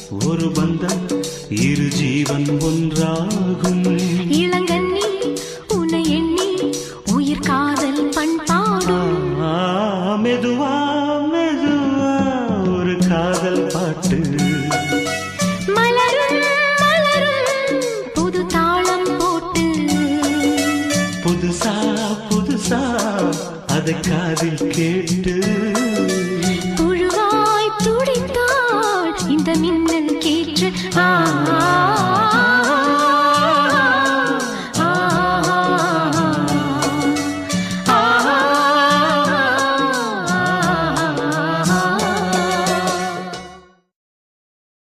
ஒரு பந்தம் இரு ஜீவன் ஒன்றாகும். இளங்கண்ணி உன்னை எண்ணி உயிர் காதல் பண்பாடும். மெதுவா மெதுவா ஒரு காதல் பாட்டு. மலரும் மலரும் புது தாளம் போட்டு. புதுசா புதுசா அதை காதில் கேட்டு